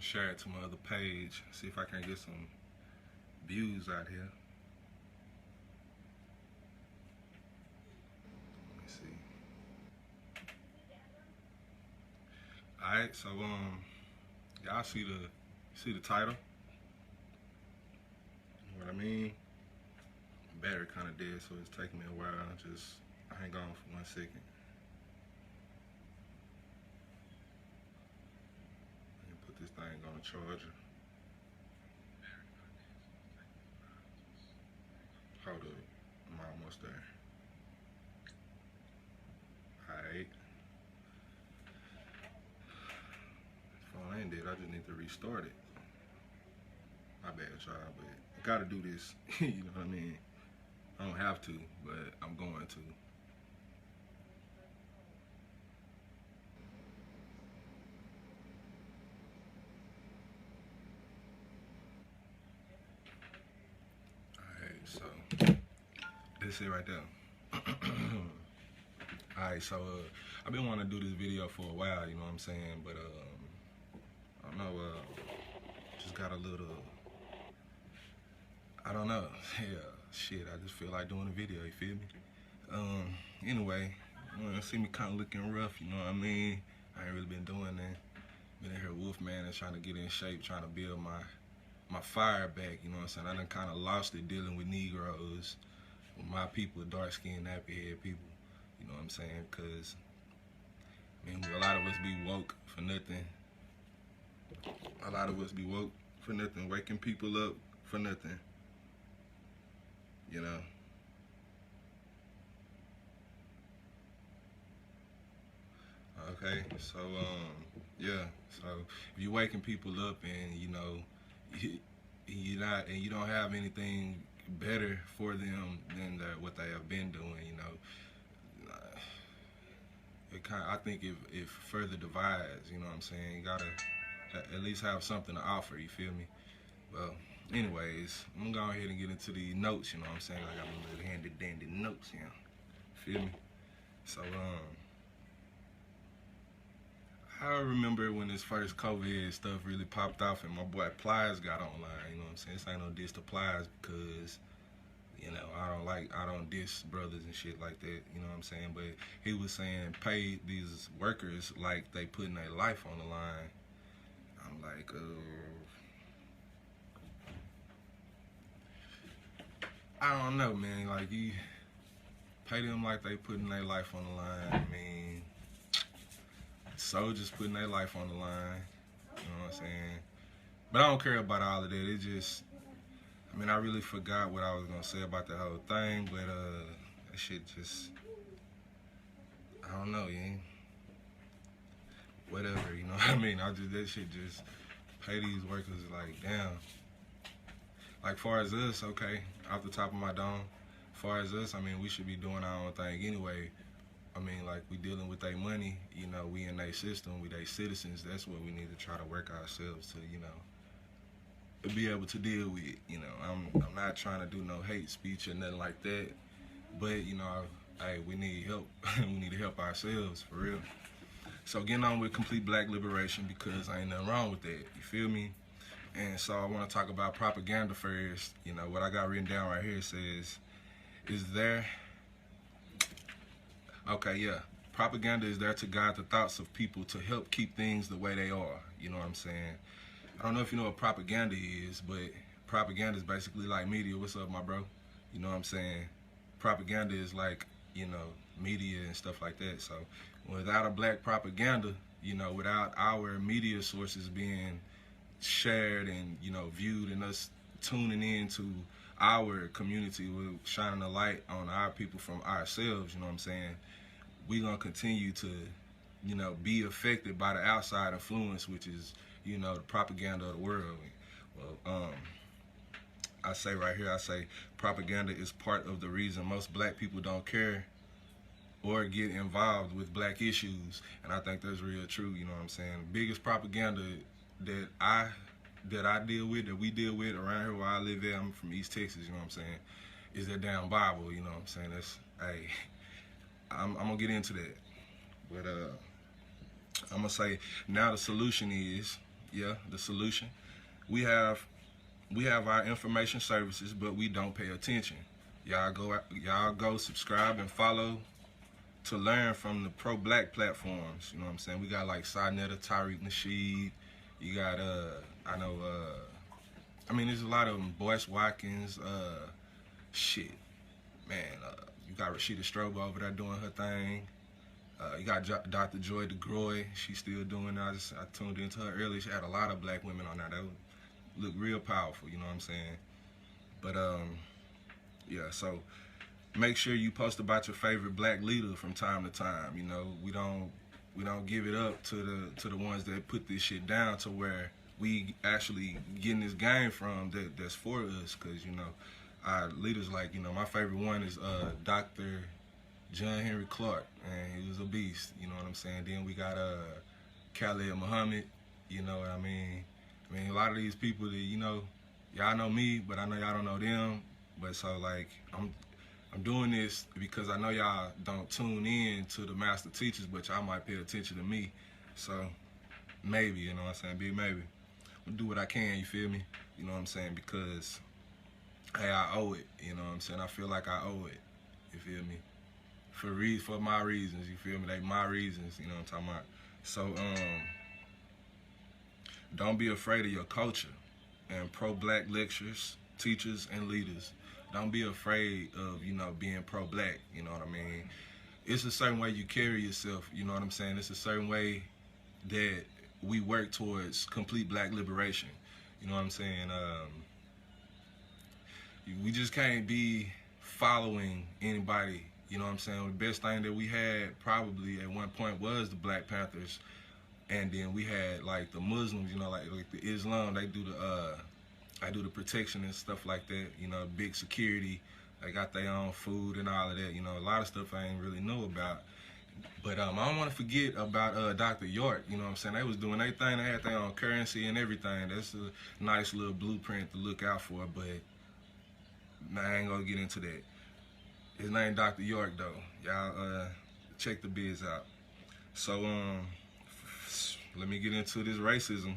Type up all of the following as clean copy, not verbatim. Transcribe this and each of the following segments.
share it to my other page, see if I can get some views out here. Let me see. Alright, so y'all see the title? What I mean? Battery kinda dead, so it's taking me a while. Just hang on for 1 second. Put this thing on the charger. Hold up, I'm almost there. Alright. Phone ain't dead, I just need to restart it. My bad, y'all, but I gotta do this. You know what I mean? I don't have to, but I'm going to. Alright, so that's it right there. Alright, so I've been wanting to do this video for a while, you know what I'm saying? But I don't know, just got a little, I don't know. Yeah, shit, I just feel like doing a video, you feel me? Anyway, you see me kind of looking rough, you know what I mean? I ain't really been doing that. Been in here wolfman and trying to get in shape, trying to build my fire back, you know what I'm saying? I done kind of lost it dealing with Negroes, with my people, dark-skinned, nappy-head people, you know what I'm saying? Because, I mean, a lot of us be woke for nothing. A lot of us be woke for nothing, waking people up for nothing. You know. Okay, so yeah. So if you're waking people up and you know you don't have anything better for them than what they have been doing, you know, I think it further divides. You know what I'm saying? You gotta at least have something to offer. You feel me? Well, anyways, I'm gonna go ahead and get into the notes, you know what I'm saying? I got my little handy dandy notes here. Feel me? So, I remember when this first COVID stuff really popped off and my boy Plies got online, you know what I'm saying? This ain't no diss to Plies because, you know, I don't diss brothers and shit like that, you know what I'm saying? But he was saying pay these workers like they putting their life on the line. I'm like, I don't know, man. Like, you pay them like they putting their life on the line. I mean, soldiers putting their life on the line. You know what I'm saying? But I don't care about all of that. It just, I mean, I really forgot what I was gonna say about the whole thing. But that shit just, I don't know, yeah. Whatever, you know what I mean? That shit just pay these workers like, damn. Like, far as us, okay, off the top of my dome, far as us, I mean, we should be doing our own thing anyway. I mean, like, we dealing with their money, you know, we in their system, we their citizens. That's what we need to try to work ourselves to, you know, be able to deal with. You know, I'm not trying to do no hate speech or nothing like that, but, you know, hey, we need help. We need to help ourselves, for real. So getting on with complete black liberation, because ain't nothing wrong with that, you feel me? And so I want to talk about propaganda first. You know, what I got written down right here says, okay, yeah. Propaganda is there to guide the thoughts of people to help keep things the way they are. You know what I'm saying? I don't know if you know what propaganda is, but propaganda is basically like media. What's up, my bro? You know what I'm saying? Propaganda is like, you know, media and stuff like that. So without a black propaganda, you know, without our media sources being shared and, you know, viewed and us tuning into our community, we're shining a light on our people from ourselves, you know what I'm saying? We're going to continue to, you know, be affected by the outside influence, which is, you know, the propaganda of the world. Well, I say right here, I say propaganda is part of the reason most black people don't care or get involved with black issues. And I think that's real true, you know what I'm saying? The biggest propaganda that I deal with, that we deal with around here where I live at, I'm from East Texas, you know what I'm saying, is that damn Bible, you know what I'm saying? That's, hey, I'm gonna get into that. But I'm gonna say now the solution is, Yeah, the solution. We have our information services, but we don't pay attention. Y'all go subscribe and follow to learn from the pro-black platforms. You know what I'm saying? We got like Sinetta, Tariq Nasheed. You got I mean, there's a lot of them. Boyce Watkins, shit, man. You got Rashida Strobe over there doing her thing. You got Dr. Joy DeGroy. She's still doing that. I tuned into her earlier. She had a lot of black women on there that look real powerful. You know what I'm saying? But yeah. So make sure you post about your favorite black leader from time to time. You know, we don't give it up to the ones that put this shit down to where we actually getting this game from that's for us. Cause you know, our leaders, like, you know, my favorite one is Dr. John Henry Clark, and he was a beast. You know what I'm saying? Then we got Khaled Muhammad. You know what I mean? I mean, a lot of these people that, you know, y'all know me, but I know y'all don't know them. But so like I'm doing this because I know y'all don't tune in to the master teachers, but y'all might pay attention to me. So maybe, you know what I'm saying? Big maybe. I'll do what I can, you feel me? You know what I'm saying? Because, hey, I owe it. You know what I'm saying? I feel like I owe it. You feel me? For my reasons, you feel me? Like my reasons, you know what I'm talking about? So, don't be afraid of your culture. And pro-black lecturers, teachers, and leaders, don't be afraid of, you know, being pro-black, you know what I mean? It's a certain way you carry yourself, you know what I'm saying? It's a certain way that we work towards complete black liberation, you know what I'm saying? We just can't be following anybody, you know what I'm saying? The best thing that we had probably at one point was the Black Panthers, and then we had like the Muslims, you know, like the Islam. They do the protection and stuff like that, you know, big security. They got their own food and all of that, you know, a lot of stuff I ain't really know about. But I don't want to forget about Dr. York, you know what I'm saying? They was doing their thing. They had their own currency and everything. That's a nice little blueprint to look out for, but I ain't gonna get into that. His name Dr. York though. Y'all check the biz out. So let me get into this racism.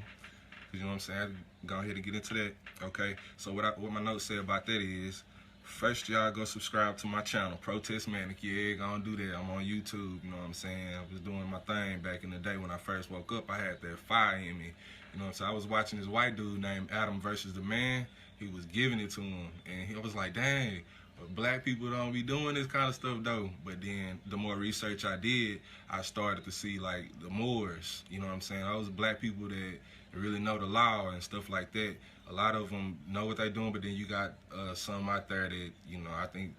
You know what I'm saying? I go ahead and get into that. Okay. So what my notes say about that is, first y'all go subscribe to my channel, Protest Manic. Yeah, gonna do that. I'm on YouTube. You know what I'm saying? I was doing my thing back in the day when I first woke up. I had that fire in me. You know what I'm saying? I was watching this white dude named Adam versus the Man. He was giving it to him, and I was like, dang. Black people don't be doing this kind of stuff though. But then the more research I did, I started to see like the Moors, you know what I'm saying? Those black people that really know the law and stuff like that. A lot of them know what they're doing, but then you got some out there that, you know, I think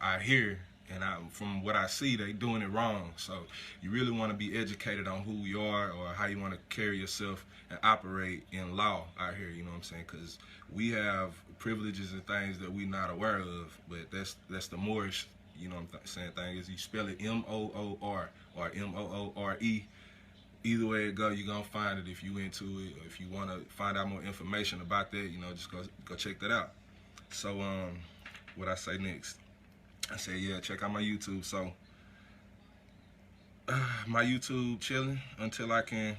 I hear, and from what I see, they doing it wrong. So you really want to be educated on who you are or how you want to carry yourself and operate in law out here, you know what I'm saying? Because we have privileges and things that we're not aware of, but that's the Moorish, you know what I'm saying, thing is you spell it M-O-O-R or M-O-O-R-E. Either way it go, you're going to find it if you into it, or if you want to find out more information about that, you know, just go check that out. So, what I say next? I say, yeah, check out my YouTube. So, my YouTube chilling until I can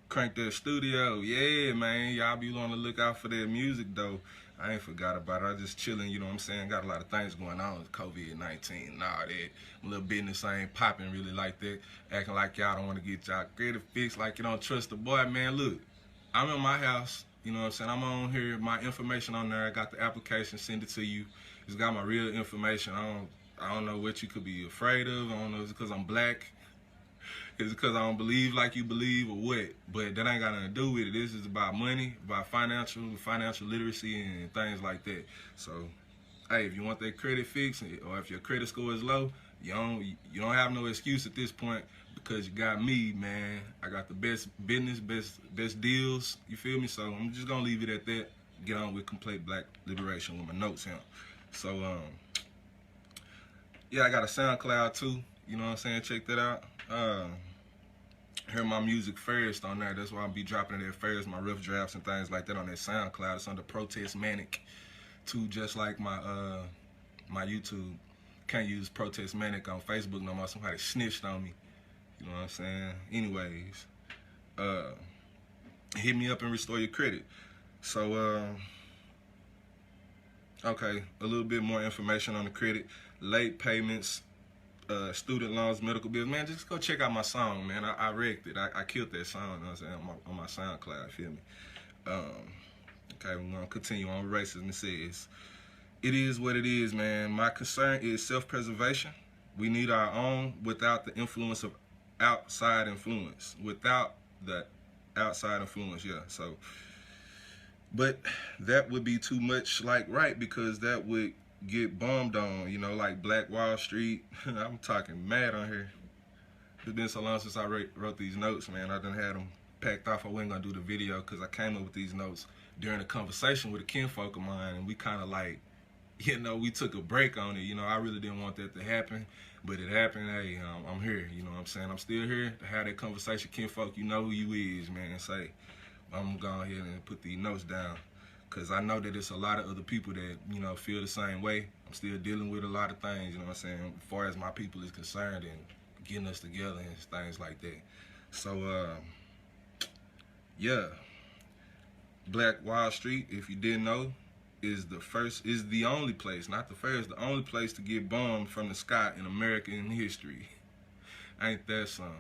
crank that studio. Yeah, man, y'all be on the lookout for that music, though. I ain't forgot about it. I just chilling, you know what I'm saying? Got a lot of things going on with COVID-19 and all that. My little business ain't popping really like that. Acting like y'all don't want to get y'all credit fixed, like you don't trust the boy. Man, look, I'm in my house, you know what I'm saying? I'm on here, my information on there. I got the application, send it to you. It's got my real information. I don't know what you could be afraid of. I don't know if it's because I'm black. Is it because I don't believe like you believe or what? But that ain't got nothing to do with it. This is about money, about financial literacy and things like that. So, hey, if you want that credit fixed or if your credit score is low, you don't have no excuse at this point because you got me, man. I got the best business, best deals. You feel me? So I'm just gonna leave it at that. Get on with complete black liberation with my notes here. So, yeah, I got a SoundCloud too. You know what I'm saying? Check that out. Hear my music first on there. That's why I'll be dropping it at first, my rough drafts and things like that on that SoundCloud. It's under Protest Manic too, just like my my YouTube. Can't use Protest Manic on Facebook no more. Somebody snitched on me. You know what I'm saying? Anyways, hit me up and restore your credit. So, okay, a little bit more information on the credit. Late payments, student loans, medical bills. Man, just go check out my song, man. I wrecked it. I killed that song, you know what I'm saying, on my SoundCloud, feel me? Okay, we're going to continue on with racism. It says, it is what it is, man. My concern is self-preservation. We need our own without the influence of outside influence. Without the outside influence, yeah. So, but that would be too much, like, right, because that would get bombed on, you know, like Black Wall Street. I'm talking mad on here. It's been so long since I wrote these notes, man. I done had them packed off. I wasn't gonna do the video because I came up with these notes during a conversation with a kinfolk of mine, and we kind of like, you know, we took a break on it. You know, I really didn't want that to happen, but it happened. Hey, I'm here. You know what I'm saying? I'm still here to have that conversation. Kinfolk, you know who you is, man. And say, I'm gonna go ahead and put these notes down, because I know that it's a lot of other people that, you know, feel the same way. I'm still dealing with a lot of things, you know what I'm saying, as far as my people is concerned, and getting us together and things like that. So, yeah, Black Wall Street, if you didn't know, is the only place, not the first, the only place to get bombed from the sky in American history. Ain't that something?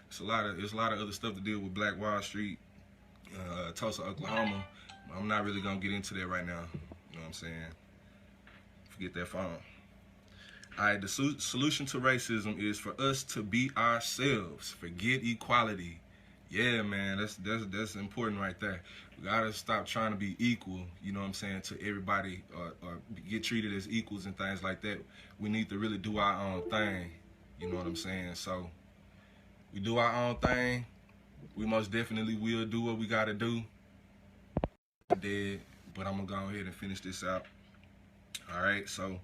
It's a lot of other stuff to deal with Black Wall Street, Tulsa, Oklahoma. I'm not really gonna get into that right now. You know what I'm saying? Forget that phone. All right, the solution to racism is for us to be ourselves. Forget equality. Yeah, man, that's important right there. We gotta stop trying to be equal, you know what I'm saying, to everybody, or get treated as equals and things like that. We need to really do our own thing, you know what I'm saying? So, we do our own thing. We most definitely will do what we gotta do. Dead, but I'm gonna go ahead and finish this out. All right, so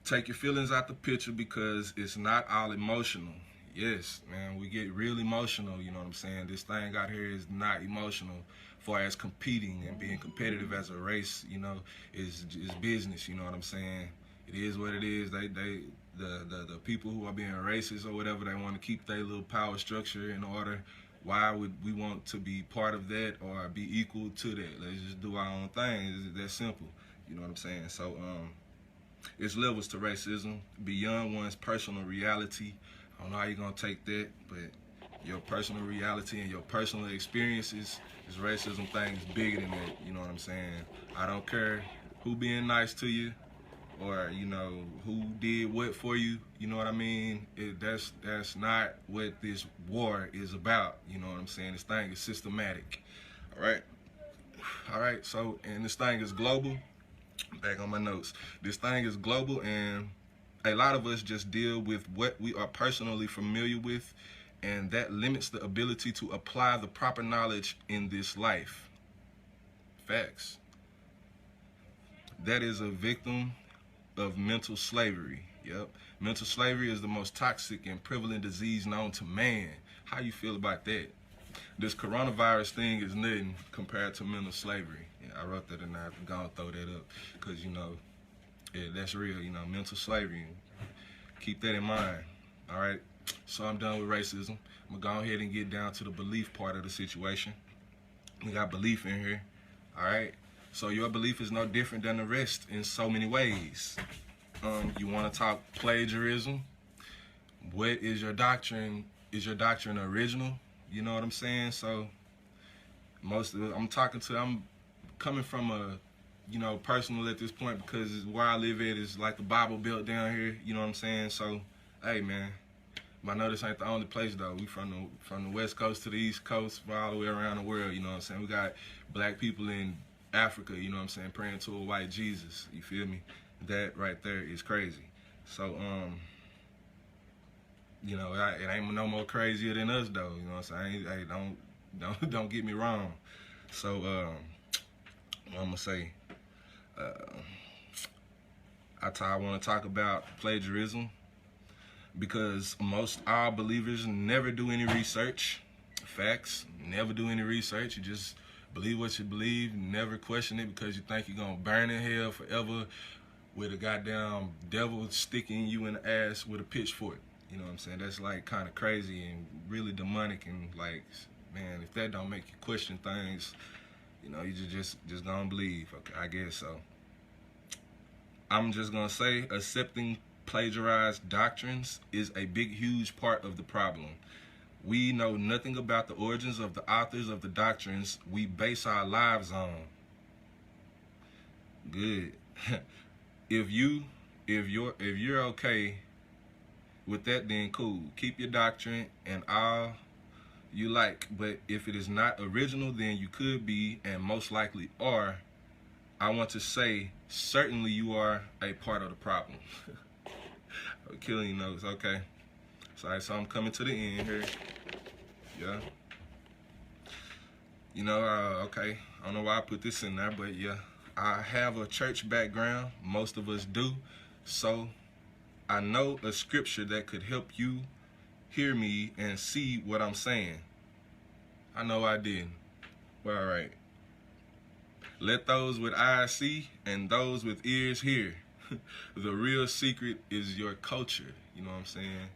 take your feelings out the picture, because it's not all emotional. Yes, man, we get real emotional, you know what I'm saying? This thing out here is not emotional. As far as competing and being competitive as a race, you know, is business, you know what I'm saying? It is what it is. The people who are being racist or whatever, they want to keep their little power structure in order. Why would we want to be part of that or be equal to that? Let's just do our own thing. It's that simple. You know what I'm saying? So, it's levels to racism beyond one's personal reality. I don't know how you're going to take that, but your personal reality and your personal experiences, this racism thing is bigger than that. You know what I'm saying? I don't care who being nice to you, or, you know, who did what for you, you know what I mean? That's not what this war is about, you know what I'm saying? This thing is systematic, all right, so, and this thing is global. Back on my notes. This thing is global, and a lot of us just deal with what we are personally familiar with, and that limits the ability to apply the proper knowledge in this life. Facts. That is a victim of mental slavery. Yep. Mental slavery is the most toxic and prevalent disease known to man. How you feel about that? This coronavirus thing is nothing compared to mental slavery. Yeah, I wrote that and I'm gonna throw that up because, you know, yeah, that's real, you know, mental slavery. Keep that in mind. All right. So I'm done with racism. I'm gonna go ahead and get down to the belief part of the situation. We got belief in here. All right. So your belief is no different than the rest in so many ways. You want to talk plagiarism? What is your doctrine? Is your doctrine original? You know what I'm saying? So most of it, I'm coming from a, you know, personal at this point, because where I live at is like the Bible Belt down here. You know what I'm saying? So, hey, man, I know this ain't the only place though. We from the West Coast to the East Coast, all the way around the world. You know what I'm saying? We got black people in Africa, you know what I'm saying, praying to a white Jesus. You feel me? That right there is crazy. So, you know, it ain't no more crazier than us though. You know what I'm saying? Hey, don't get me wrong. So, what I'm gonna say, I want to talk about plagiarism, because most all believers never do any research. Facts. Never do any research. You just believe what you believe, never question it, because you think you're going to burn in hell forever with a goddamn devil sticking you in the ass with a pitchfork. You know what I'm saying? That's like kind of crazy and really demonic, and like man, if that don't make you question things, you know, you just gonna believe. Okay, I guess so. I'm just gonna say accepting plagiarized doctrines is a big, huge part of the problem. We know nothing about the origins of the authors of the doctrines we base our lives on. Good. If you're okay with that, then cool. Keep your doctrine and all you like. But if it is not original, then you could be, and most likely are. I want to say, certainly you are a part of the problem. Killing notes, okay. So I'm coming to the end here. Yeah. You know, okay. I don't know why I put this in there, but yeah. I have a church background. Most of us do. So I know a scripture that could help you hear me and see what I'm saying. I know I didn't. Well, all right. Let those with eyes see and those with ears hear. The real secret is your culture. You know what I'm saying?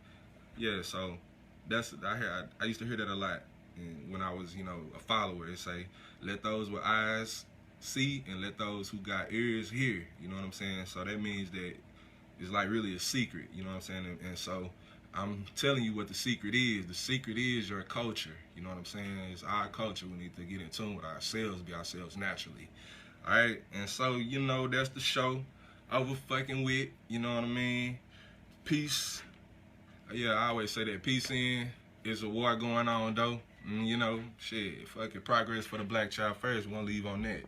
Yeah, so I used to hear that a lot when I was, you know, a follower. It say, let those with eyes see and let those who got ears hear. You know what I'm saying? So that means that it's like really a secret. You know what I'm saying? And so I'm telling you what the secret is. The secret is your culture. You know what I'm saying? It's our culture. We need to get in tune with ourselves, be ourselves naturally. All right? And so, you know, that's the show. Over fucking with, you know what I mean? Peace. Yeah, I always say that. Peace in. It's a war going on, though. You know, shit, fucking progress for the black child first. We won't leave on that.